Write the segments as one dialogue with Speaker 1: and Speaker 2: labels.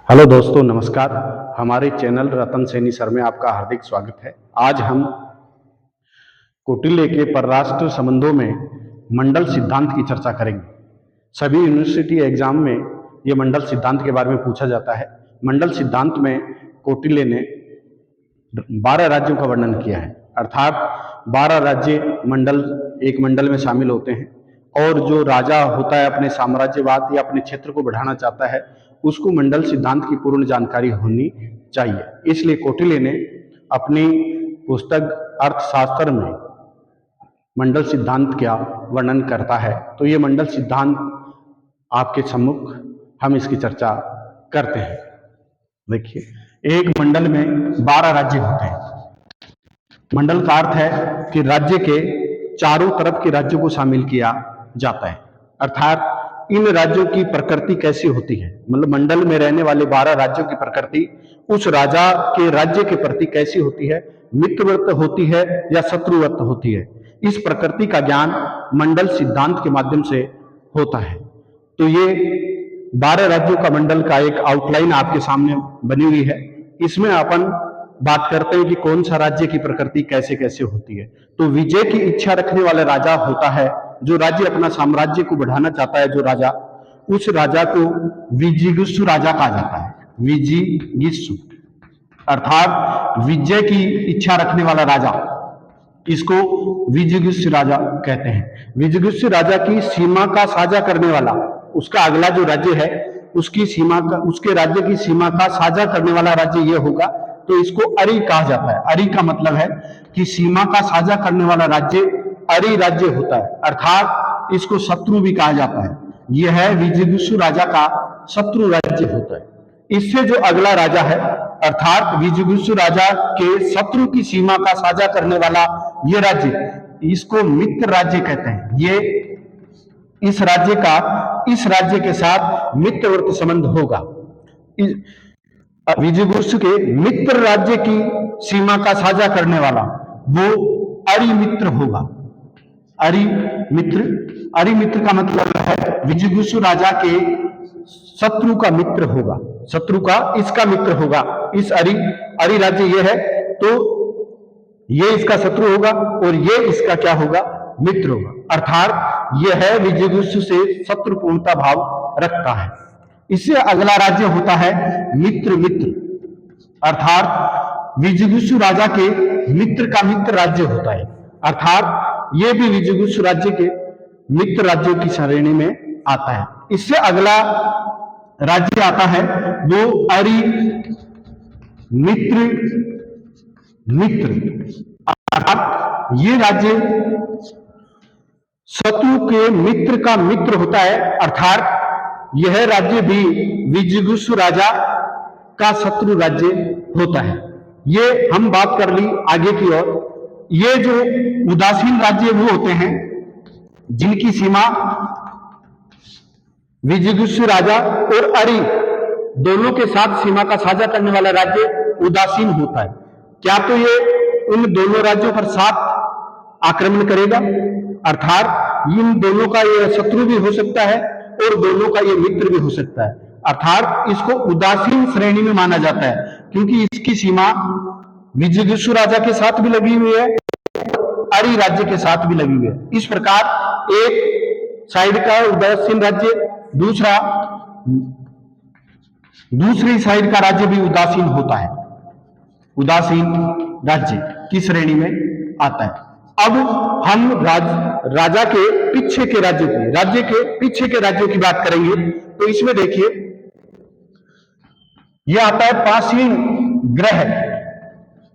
Speaker 1: Hello दोस्तों, नमस्कार। हमारे चैनल रतन सैनी सर में आपका हार्दिक स्वागत है। आज हम कौटिल्य के परराष्ट्र संबंधों में मंडल सिद्धांत की चर्चा करेंगे। सभी यूनिवर्सिटी एग्जाम में ये मंडल सिद्धांत के बारे में पूछा जाता है। मंडल सिद्धांत में कौटिल्य ने 12 राज्यों का वर्णन किया है, अर्थात 12 राज्य एक मंडल में शामिल होते हैं और जो राजा होता है अपने साम्राज्यवाद या अपने क्षेत्र को बढ़ाना चाहता है उसको मंडल सिद्धांत की पूर्ण जानकारी होनी चाहिए। इसलिए कौटिल्य ने अपनी पुस्तक अर्थशास्त्र में मंडल सिद्धांत का वर्णन करता है। तो ये मंडल सिद्धांत आपके सम्मुख हम इसकी चर्चा करते हैं। देखिए, एक मंडल में 12 राज्य होते हैं। मंडल का अर्थ है कि राज्य के चारों तरफ के राज्यों को शामिल किया जाता है, अर्थात इन राज्यों की प्रकृति कैसी होती है, मतलब मंडल में रहने वाले 12 राज्यों की प्रकृति उस राजा के राज्य के प्रति कैसी होती है, मित्रवत होती है या शत्रुवत होती है, इस प्रकृति का ज्ञान मंडल सिद्धांत के माध्यम से होता है। तो ये 12 राज्यों का मंडल का एक आउटलाइन आपके सामने बनी हुई है। इसमें अपन बात करते हैं कि कौन सा राज्य की प्रकृति कैसे कैसे होती है। तो विजय की इच्छा रखने वाला राजा होता है, जो राज्य अपना साम्राज्य को बढ़ाना चाहता है, जो राजा, उस राजा को विजिगीषु राजा कहा जाता है। विजिगीषु अर्थात विजय की इच्छा रखने वाला राजा, इसको विजिगीषु राजा कहते हैं। विजिगीषु राजा की सीमा का साझा करने वाला, उसका अगला जो राज्य है उसकी सीमा का, उसके राज्य की सीमा का साझा करने वाला राज्य यह होगा, तो इसको अरि कहा जाता है। अरि का मतलब है कि सीमा का साझा करने वाला राज्य अरि राज्य होता है, अर्थात इसको शत्रु भी कहा जाता है। यह है विजिगीषु राजा का शत्रु राज्य होता है। इससे जो अगला राजा है, अर्थात विजिगीषु राजा के शत्रु की सीमा का साझा करने वाला यह राज्य, इसको मित्र राज्य कहते हैं। ये इस राज्य के साथ मित्रवर्त संबंध होगा। विजिगीषु के मित्र राज्य की सीमा का साझा करने वाला वो अरिमित्र होगा। अरिमित्र का मतलब है विजिगीषु राजा के शत्रु का मित्र होगा, शत्रु का इसका मित्र होगा। इस अरि राज्य ये है, तो ये इसका शत्रु होगा और ये इसका क्या होगा, मित्र होगा। अर्थात यह है विजिगीषु से शत्रुपूर्णता भाव रखता है। इससे अगला राज्य होता है मित्र, अर्थात विजिगीषु राजा के मित्र का मित्र राज्य होता है, अर्थात यह भी विजिगीषु राज्य के मित्र राज्यों की श्रेणी में आता है। इससे अगला राज्य आता है वो मित्र, अर्थात ये राज्य शत्रु के मित्र का मित्र होता है, अर्थात यह राज्य भी विजिगीषु राजा का शत्रु राज्य होता है। ये हम बात कर ली आगे की ओर। ये जो उदासीन राज्य वो होते हैं जिनकी सीमा विजिगीषु राजा और अरि दोनों के साथ सीमा का साझा करने वाला राज्य उदासीन होता है। क्या तो ये इन दोनों राज्यों पर साथ आक्रमण करेगा, अर्थात इन दोनों का ये शत्रु भी हो सकता है और दोनों का ये मित्र भी हो सकता है, अर्थात इसको उदासीन श्रेणी में माना जाता है, क्योंकि इसकी सीमा विजिगीषु राजा के साथ भी लगी हुई है, अरि राज्य के साथ भी लगी हुई है। इस प्रकार एक साइड का उदासीन राज्य, दूसरी साइड का राज्य भी उदासीन होता है, उदासीन राज्य की श्रेणी में आता है। अब हम राजा के पीछे के राज्यों की बात करेंगे। तो इसमें देखिए, यह आता है पाषाण ग्रह,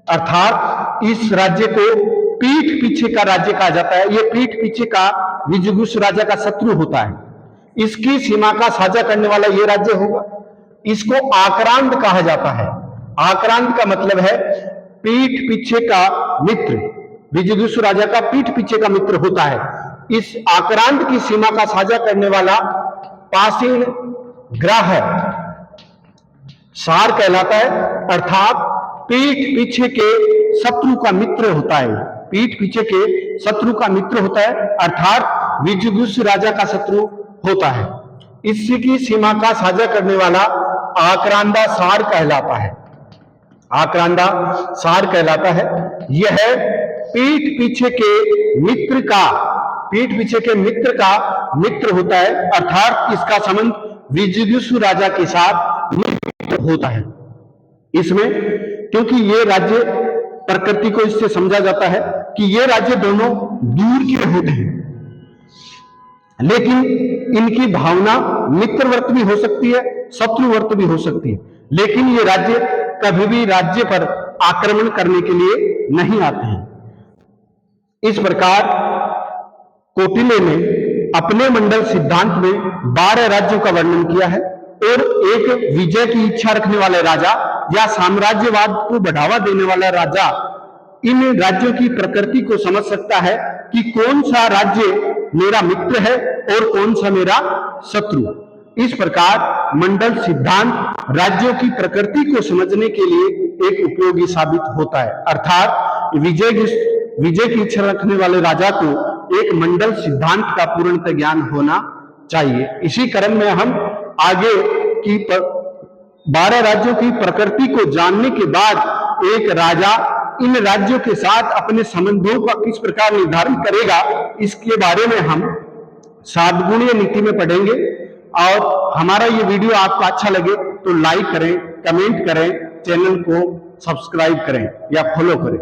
Speaker 1: अर्थात इस राज्य को पीठ पीछे का राज्य कहा जाता है। यह पीठ पीछे का विजिगीषु राजा का शत्रु होता है। इसकी सीमा का साझा करने वाला यह राज्य होगा। इसको आक्रांत कहा जाता है। आक्रांत का मतलब है पीठ पीछे का मित्र, विजिगीषु राजा का पीठ पीछे का मित्र होता है। इस आक्रांत की सीमा का साझा करने वाला पाषाण ग्रह सार कहलाता है, अर्थात पीठ पीछे के शत्रु का मित्र होता है। पीठ पीछे के शत्रु का मित्र होता है, अर्थात विजिगीषु राजा का शत्रु होता है। इसकी सीमा का साझा करने वाला आक्रांदा सार कहलाता है। आक्रांदा सार कहलाता है। यह पीठ पीछे के मित्र का मित्र होता है, अर्थात इसका संबंध विजिगीषु राजा के साथ मित्र होता है। इसमें क्योंकि ये राज्य, प्रकृति को इससे समझा जाता है कि ये राज्य दोनों दूर के होते हैं, लेकिन इनकी भावना मित्रवर्त भी हो सकती है, शत्रुवर्त भी हो सकती है, लेकिन ये राज्य कभी भी राज्य पर आक्रमण करने के लिए नहीं आते हैं। इस प्रकार कौटिल्य ने अपने मंडल सिद्धांत में 12 राज्यों का वर्णन किया है और एक विजय की इच्छा रखने वाले राजा या साम्राज्यवाद को बढ़ावा देने वाला राजा इन राज्यों की प्रकृति को समझ सकता है कि कौन सा राज्य मेरा मित्र है और कौन सा मेरा शत्रु। इस प्रकार मंडल सिद्धांत राज्यों की प्रकृति को समझने के लिए एक उपयोगी साबित होता है। अर्थात विजय की इच्छा रखने वाले राजा को एक मंडल सिद्धांत का पूर्णतः ज्ञान होना चाहिए। इसी क्रम में हम आगे की 12 राज्यों की प्रकृति को जानने के बाद एक राजा इन राज्यों के साथ अपने संबंधों का किस प्रकार निर्धारण करेगा, इसके बारे में हम सातगुणीय नीति में पढ़ेंगे। और हमारा ये वीडियो आपको अच्छा लगे तो लाइक करें, कमेंट करें, चैनल को सब्सक्राइब करें या फॉलो करें।